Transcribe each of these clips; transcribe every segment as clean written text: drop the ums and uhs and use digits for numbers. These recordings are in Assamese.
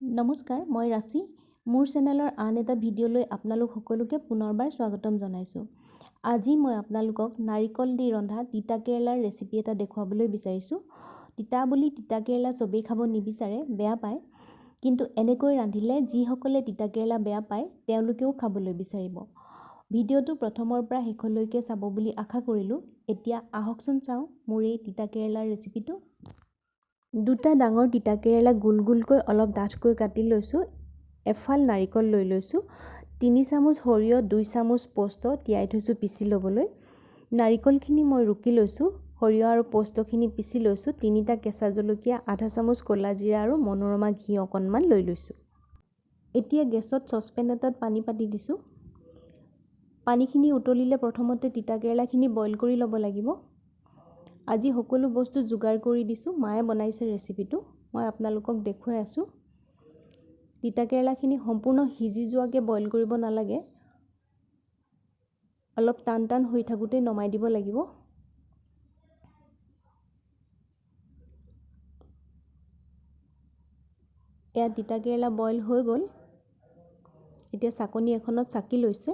নমস্কাৰ, মই ৰাশি। মোৰ চেনেলৰ আন এটা ভিডিঅ'লৈ আপোনালোক সকলোকে পুনৰবাৰ স্বাগতম জনাইছোঁ। আজি মই আপোনালোকক নাৰিকল দি ৰন্ধা তিতা কেৰেলাৰ ৰেচিপি এটা দেখুৱাবলৈ বিচাৰিছোঁ। তিতা বুলি তিতা কেৰেলা চবেই খাব নিবিচাৰে, বেয়া পায়। কিন্তু এনেকৈ ৰান্ধিলে যিসকলে তিতা কেৰেলা বেয়া পায় তেওঁলোকেও খাবলৈ বিচাৰিব। ভিডিঅ'টো প্ৰথমৰ পৰা শেষলৈকে চাব বুলি আশা কৰিলোঁ। এতিয়া আহকচোন চাওঁ মোৰ এই তিতা কেৰেলাৰ ৰেচিপিটো। দুটা ডাঙৰ তিতা কেৰেলা গোল গোলকৈ অলপ ডাঠকৈ কাটি লৈছোঁ। এফাল নাৰিকল লৈ লৈছোঁ। 3 চামুচ সৰিয়হ, 2 চামুচ পোস্ত তিয়াই থৈছোঁ পিচি ল'বলৈ। নাৰিকলখিনি মই ৰুকি লৈছোঁ। সৰিয়হ আৰু পোস্তখিনি পিচি লৈছোঁ। 3টা কেঁচা জলকীয়া, আধা চামুচ ক'লা জিৰা আৰু মনোৰমা ঘি অকণমান লৈ লৈছোঁ। এতিয়া গেছত চচপেন এটাত পানী পাতি দিছোঁ। পানীখিনি উতলিলে প্ৰথমতে তিতা কেৰেলাখিনি বইল কৰি ল'ব লাগিব। আজি সকলো বস্তু যোগাৰ কৰি দিছোঁ। মায়ে বনাইছে ৰেচিপিটো, মই আপোনালোকক দেখুৱাই আছোঁ। তিতা কেৰেলাখিনি সম্পূৰ্ণ সিজি যোৱাকৈ বইল কৰিব নালাগে, অলপ টান টান হৈ থাকোঁতেই নমাই দিব লাগিব। এয়া তিতা কেৰেলা বইল হৈ গ'ল। এতিয়া চাকনি এখনত চাকি লৈছে।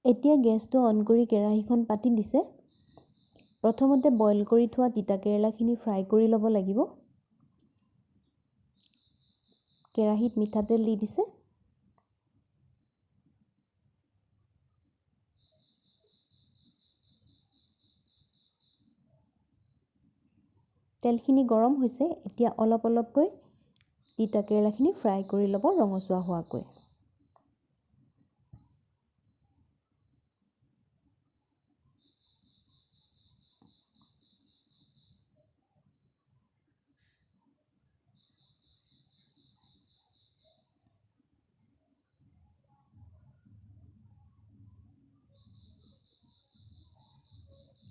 এতিয়া গেছটো অন কৰি কেৰাহীখন পাতি দিছে। প্ৰথমতে বইল কৰি থোৱা তিতা কেৰেলাখিনি ফ্ৰাই কৰি ল'ব লাগিব। কেৰাহীত মিঠাতেল দি দিছে। তেলখিনি গৰম হৈছে। এতিয়া অলপ অলপকৈ তিতা কেৰেলাখিনি ফ্ৰাই কৰি ল'ব ৰঙচুৱা হোৱাকৈ।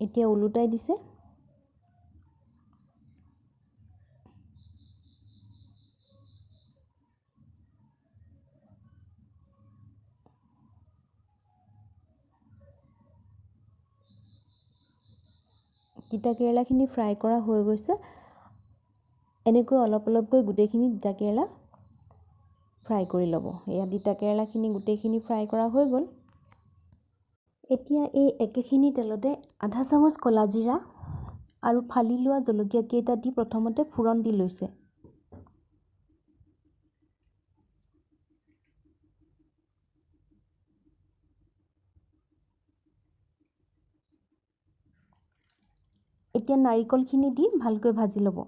এতিয়া ওলোটাই দিছে। তিতা কেৰেলাখিনি ফ্ৰাই কৰা হৈ গৈছে। এনেকৈ অলপ অলপকৈ গোটেইখিনি তিতা কেৰেলা ফ্ৰাই কৰি ল'ব। এয়া তিতা কেৰেলাখিনি গোটেইখিনি ফ্ৰাই কৰা হৈ গ'ল। এতিয়া এই একেখিনি তেলতে আধা চামুচ ক'লা জিৰা আৰু ফালি লোৱা জলকীয়া কেইটা দি প্ৰথমতে ফোৰণ দি লৈছে। এতিয়া নাৰিকলখিনি দি ভালকৈ ভাজি ল'ব।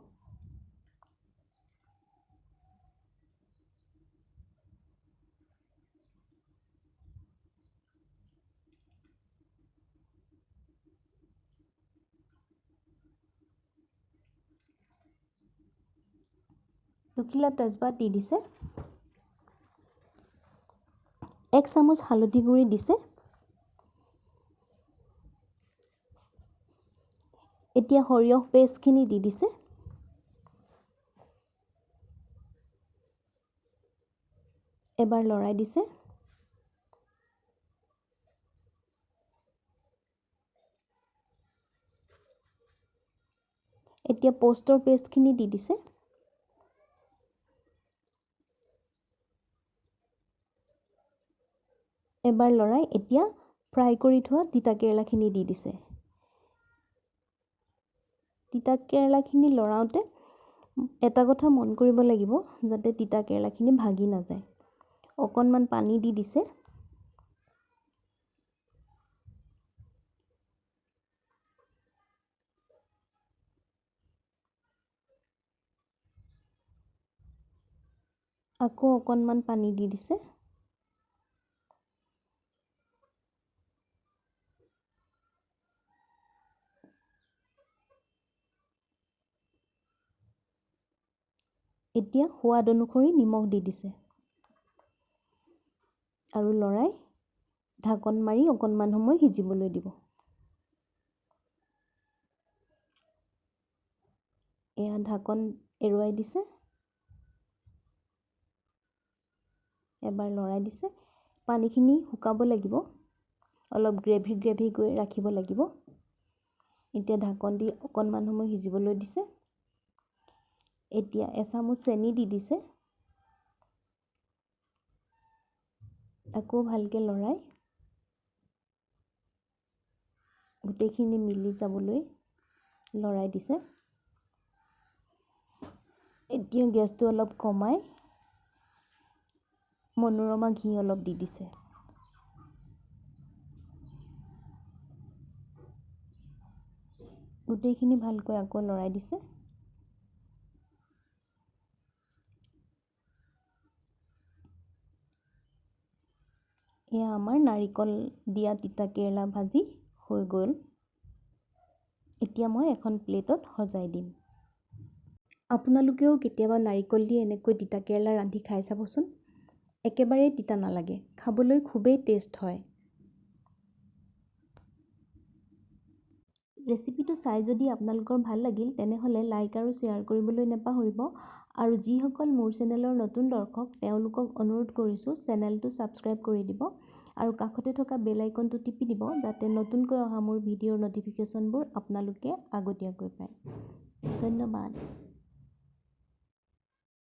দুখিলা তেজপাত দি দিছে। 1 চামুচ হালধি গুড়ি দিছে। এতিয়া সৰিয়হ পেষ্টখিনি দি দিছে। এবাৰ লৰাই দিছে। এতিয়া পোস্তৰ পেষ্টখিনি দি দিছে। এবাৰ লৰাই এতিয়া ফ্ৰাই কৰি থোৱা তিতা কেৰেলাখিনি দি দিছে। তিতা কেৰেলাখিনি লৰাওঁতে এটা কথা মন কৰিব লাগিব যাতে তিতা কেৰেলাখিনি ভাগি নাযায়। অকণমান পানী দি দিছে। আকৌ অকণমান পানী দি দিছে। এতিয়া সোৱাদ অনুসৰি নিমখ দি দিছে আৰু লৰাই ঢাকন মাৰি অকণমান সময় সিজিবলৈ দিব। এয়া ঢাকন এৰুৱাই দিছে। এবাৰ লৰাই দিছে। পানীখিনি শুকাব লাগিব, অলপ গ্ৰেভি কৰি ৰাখিব লাগিব। এতিয়া ঢাকন দি অকণমান সময় সিজিবলৈ দিছে। এতিয়া এচামুচ চেনি দি দিছে। আকৌ ভালকৈ লৰাই গোটেইখিনি মিলি যাবলৈ লৰাই দিছে। এতিয়া গেছটো অলপ কমাই মনোৰমা ঘি অলপ দি দিছে। গোটেইখিনি ভালকৈ আকৌ লৰাই দিছে। এয়া আমাৰ নাৰিকল দিয়া তিতাকেৰেলা ভাজি হৈ গ'ল। এতিয়া মই এখন প্লেটত সজাই দিম। আপোনালোকেও কেতিয়াবা নাৰিকল দি এনেকৈ তিতাকেৰেলা ৰান্ধি খাই চাবচোন। একেবাৰেই তিতা নালাগে, খাবলৈ খুবেই টেষ্ট হয়। ৰেচিপিটো চাই যদি আপোনালোকৰ ভাল লাগিল তেনেহ'লে লাইক আৰু শ্বেয়াৰ কৰিবলৈ নাপাহৰিব। আৰু যিসকল মোৰ চেনেলৰ নতুন দৰ্শক তেওঁলোকক অনুৰোধ কৰিছোঁ চেনেলটো ছাবস্ক্ৰাইব কৰি দিব আৰু কাষতে থকা বেল আইকনটো টিপি দিব যাতে নতুনকৈ অহা মোৰ ভিডিঅ'ৰ ন'টিফিকেশ্যনবোৰ আপোনালোকে আগতীয়াকৈ পায়। ধন্যবাদ।